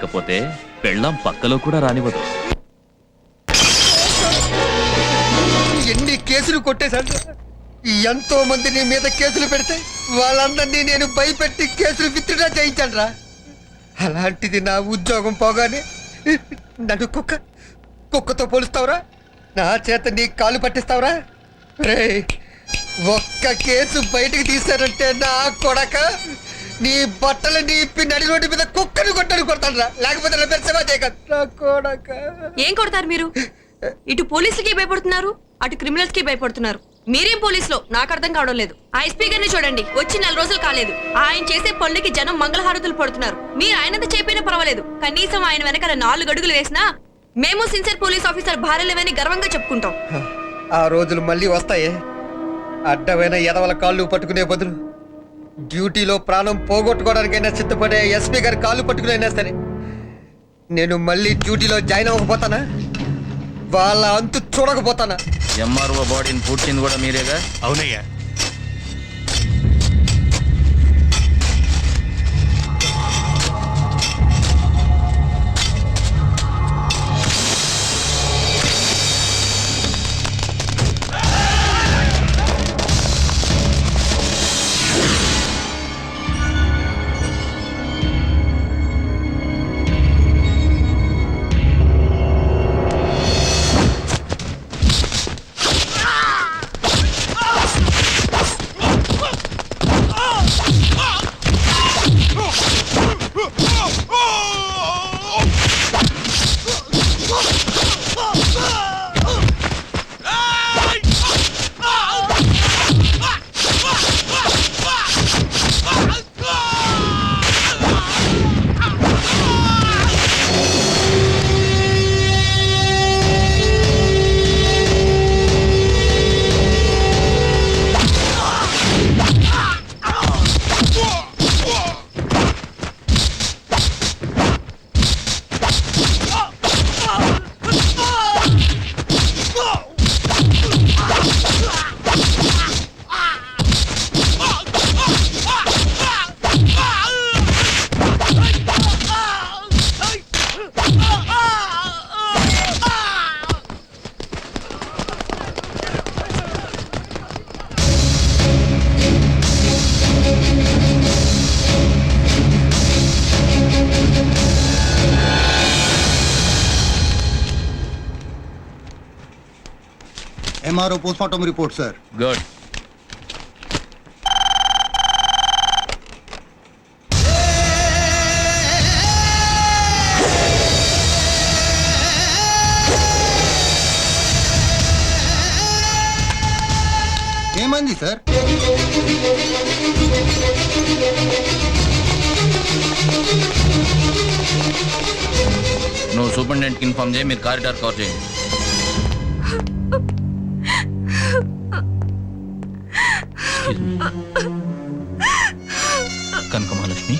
కాకపోతే పెళ్ళాం పక్కలో కూడా రానివ్వదు. ఎన్ని కేసులు కొట్టేశాడు. ఎంతో మంది నీ మీద కేసులు పెడితే వాళ్ళందరినీ నేను భయపెట్టి కేసులు విత్డ్రా చేయించాను రా. అలాంటిది నా ఉద్యోగం పోగానే నన్ను కుక్కతో పోలుస్తావురా? నా చేత నీ కాలు పట్టిస్తావురా? రే, ఒక్క కేసు బయటికి తీశారంటే నా కొడక నీ బట్టలు నీపి నడి రోడ్డు మీద కుక్కను కొడతాను రా. లేకపోతే నా పేరు సేవ చేయక నా కొడక. ఏం కొడతారు మీరు? ఇటు పోలీసులకి భయపడుతున్నారు, అటు క్రిమినల్స్ కి భయపడుతున్నారు. మీరేం పోలీసులో నాకు అర్థం కావడం లేదు. ఆ ఎస్పీ గారిని చూడండి, వచ్చి 4 రోజులు కాలేదు. ఆయన చేసే పనులకి జనం మంగళహారతులు పడుతున్నారు. మీరు ఆయనంత చెప్పినా పర్వాలేదు, కనీసం ఆయన వెనకాల 4 అడుగులు వేసినా మేము సిన్సియర్ పోలీస్ ఆఫీసర్ భార్యలేవని గర్వంగా చెప్పుకుంటాం. ఆ రోజులు మళ్ళీ వస్తాయే. అడ్డమైన ఎదవల కాళ్ళు పట్టుకునే బదులు డ్యూటీలో ప్రాణం పోగొట్టుకోవడానికైనా సిద్ధపడే ఎస్పీ గారి కాళ్ళు పట్టుకునైనా సరే నేను మళ్ళీ డ్యూటీలో జాయిన్ అవ్వకపోతానా? వాళ్ళ అంతు చూడకపోతానా? ఎంఆర్ఓ బాడీని పూడ్చింది కూడా మీరేగా? అవునయ్యా. MRO postmortem report, sir. Good. ఏమైంది సార్? నువ్వు సూపరింటెండెంట్కి ఇన్ఫార్మ్ చేయి, మీరు కారిడార్ కవర్ చేయండి. కనక మహాలక్ష్మి,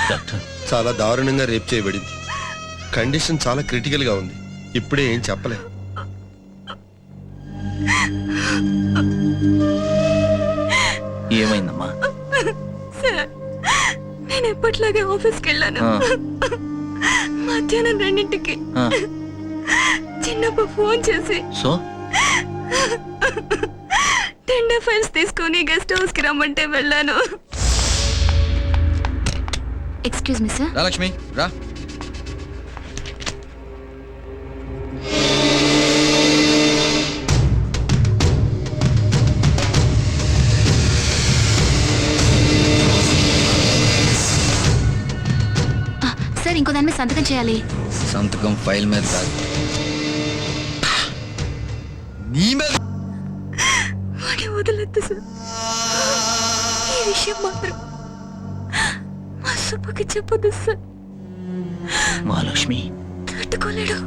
డాక్టర్ చాలా దారుణంగా రేప్ చేయబడింది. కండిషన్ చాలా క్రిటికల్ గా ఉంది. ఇప్పుడే ఏం చెప్పలే. ఏమైందమ్మా? సార్, నేను ఎప్పట్లాగే ఆఫీస్కి వెళ్ళాను. మధ్యాహ్నం 2ంటికి చిన్నప్ప ఫోన్ చేసి సో టెండర్ ఫైల్స్ తీసుకొని గెస్ట్ హౌస్ కి రమ్మంటే వెళ్ళాను. Excuse me sir. లక్ష్మి రా. సార్, ఇంకో దాని మీద సంతకం చేయాలి. సంతకం ఫైల్ మీద కాదు, నీ మీద. వాడిని వదలొద్దు సార్. ఈ విషయం మాత్రం మా సుబ్బకి చెప్పొద్దు సార్. మహాలక్ష్మి తట్టుకోలేడు.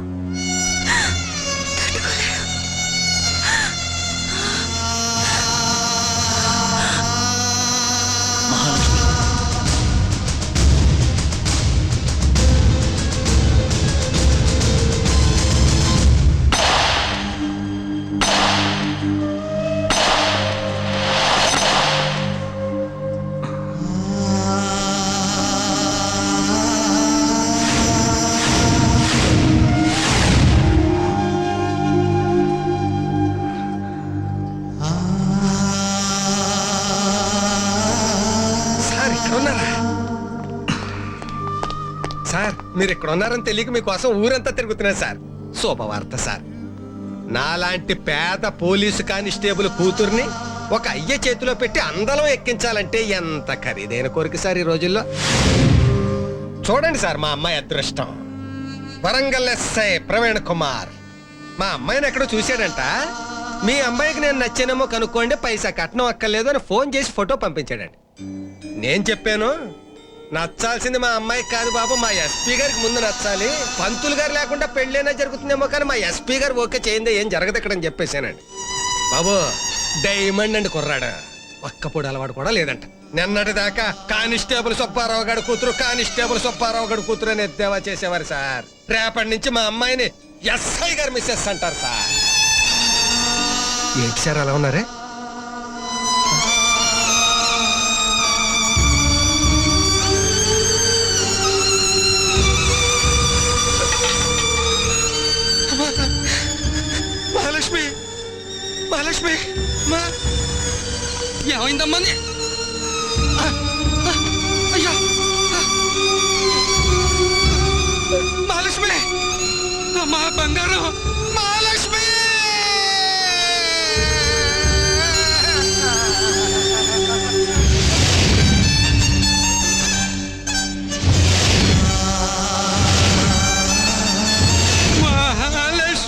మహాలక్ష్మి, సార్ మీరు ఇక్కడ ఉన్నారని తెలియక మీకోసం ఊరంతా తిరుగుతున్నాను సార్. శుభవార్త సార్, నాలాంటి పేద పోలీసు కానిస్టేబుల్ కూతుర్ని ఒక అయ్య చేతిలో పెట్టి అందలం ఎక్కించాలంటే ఎంత ఖరీదైన కోరిక సార్ ఈ రోజుల్లో. చూడండి సార్ మా అమ్మాయి అదృష్టం. వరంగల్ ఎస్ఐ ప్రవీణ్ కుమార్ మా అమ్మాయిని ఎక్కడో చూశాడంట. మీ అమ్మాయికి నేను నచ్చానేమో కనుక్కోండి, పైసా కట్నం అక్కర్లేదు అని ఫోన్ చేసి ఫోటో పంపించాడండి. నేను చెప్పాను నచ్చాల్సింది మా అమ్మాయికి కాదు బాబు, మా ఎస్పీ గారికి ముందు నచ్చాలి. పంతులు గారు లేకుండా పెళ్ళైనా జరుగుతుందేమో కానీ మా ఎస్పీ గారు ఓకే చేయిందే ఏం జరగదు ఇక్కడ అని చెప్పేశానండి. బాబు డైమండ్ అండి కుర్రాడు, ఒక్కపొడి అలవాటు కూడా లేదంట. నిన్నటి దాకా కానిస్టేబుల్ సుబ్బారావు గడు కూతురు, కానిస్టేబుల్ సుబ్బారావు గడు కూతురు అని ఎద్దేవా చేసేవారు సార్. రేపటి నుంచి మా అమ్మాయిని ఎస్ఐ గారు మిస్సెస్ అంటారు సార్. ఏంటి సార్ అలా ఉన్నారే? మహాలక్ష్మి, మహాలక్ష్మి, మా ఏమైందమ్మా అయ్యా మహాలక్ష్మి, మా బంగారం మహాలక్ష్మి. మహాలక్ష్మి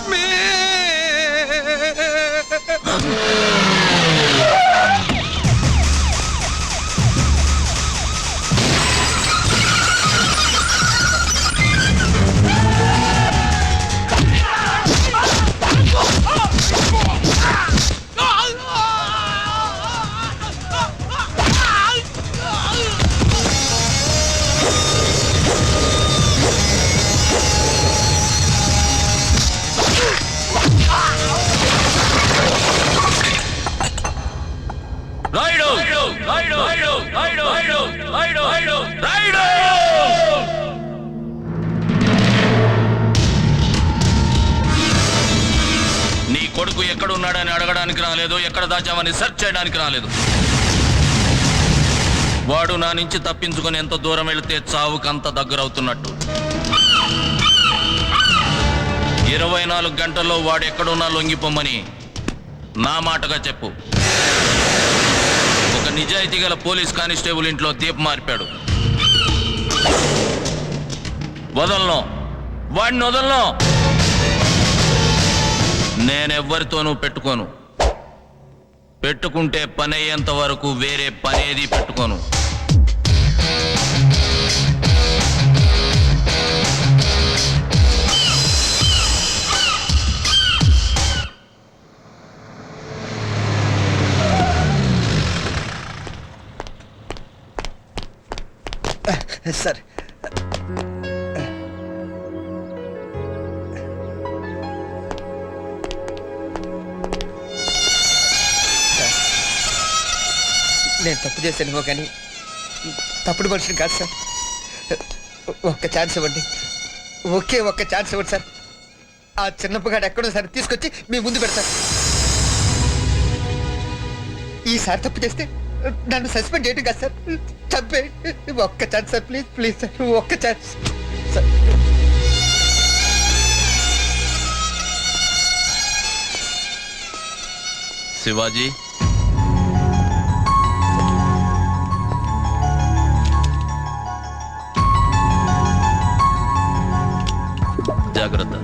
రాయుడు రాయుడు రాయుడు రాయుడు రాయుడు రాయుడు రాయుడు. నీ కొడుకు ఎక్కడున్నాడని అడగడానికి రాలేదు, ఎక్కడ దాచామని సెర్చ్ చేయడానికి రాలేదు. వాడు నా నుంచి తప్పించుకొని ఎంత దూరం వెళితే చావుకంత దగ్గరవుతున్నట్టు. 24 గంటల్లో వాడు ఎక్కడున్నా లొంగిపోమ్మని నా మాటగా చెప్పు. ఒక నిజాయితీ గల పోలీస్ కానిస్టేబుల్ ఇంట్లో దీపం మారిపాడు. వదలను, వాడిని వదలను. నేనెవ్వరితోనూ పెట్టుకోను. పెట్టుకుంటే పని అయ్యేంత వరకు వేరే పనేది పెట్టుకోను. సార్ నేను తప్పు చేశానేమో కానీ తప్పుడు మనిషిని కాదు సార్. ఒక్క ఛాన్స్ ఇవ్వండి, ఒకే ఒక్క ఛాన్స్ ఇవ్వండి సార్. ఆ చిన్నప్పగాడు ఎక్కడో సార్ తీసుకొచ్చి మీ ముందు పెడతారు. ఈసారి తప్పు చేస్తే నన్ను సస్పెండ్ చేయడం కాదు సార్, చంపే. ఒక్క chance sir, please please sir, ఒక్క ఛాన్స్ సార్. శివాజీ, జాగ్రత్త.